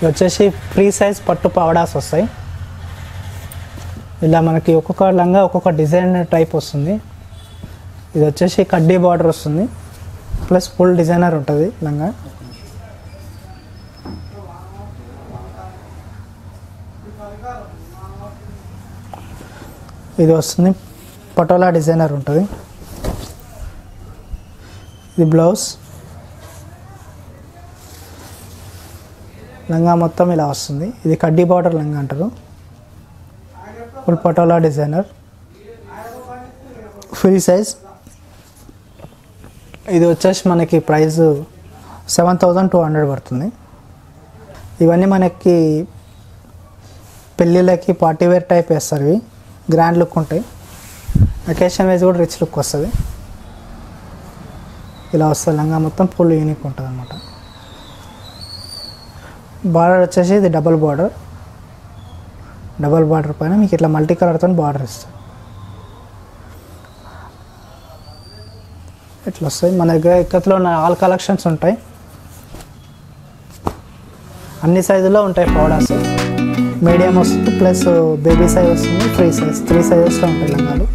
ఇది వచ్చేసి free size పట్టు పావడాస్ వస్తాయి. ఇలా మనకి ఒక్కొక్క లంగా ఒక్కొక్క డిజైన్ టైప్ వస్తుంది. ఇది వచ్చేసి కడ్డీ బార్డర్ వస్తుంది, ప్లస్ ఫుల్ డిజైనర్ ఉంటుంది లంగా. ఇది వస్తుంది పటోలా డిజైనర్ ఉంటుంది. ఇది బ్లౌజ్. లంగా మొత్తం ఇలా వస్తుంది. ఇది కడ్డీ బార్డర్ లంగా అంటారు. Full patola designer, free size. ఇది వచ్చేసి మనకి ప్రైస్ 7200 పడుతుంది. ఇవన్నీ మనకి పెళ్ళిళ్ళకి పార్టీ వేర్ టైప్ వేస్తారు. ఇవి గ్రాండ్ లుక్ ఉంటాయి. అకేషన్ వైజ్ కూడా రిచ్ లుక్ వస్తుంది. ఇలా వస్తుంది లంగా మొత్తం ఫుల్ యూనిక్ ఉంటుంది అన్నమాట. బార్డర్ వచ్చేసి ఇది డబల్ బార్డర్. డబల్ బార్డర్ పైన మీకు ఇట్లా మల్టీ కలర్తో బార్డర్ ఇస్తుంది. ఇట్లా వస్తాయి. మన దగ్గర ఇక్కత్లో ఆల్ కలెక్షన్స్ ఉంటాయి. అన్ని సైజులో ఉంటాయి పౌడర్స్. మీడియం వస్తుంది, ప్లస్ బేబీ సైజ్ వస్తుంది, ఫ్రీ సైజ్, 3 సైజెస్లో ఉంటాయి లంగాలు.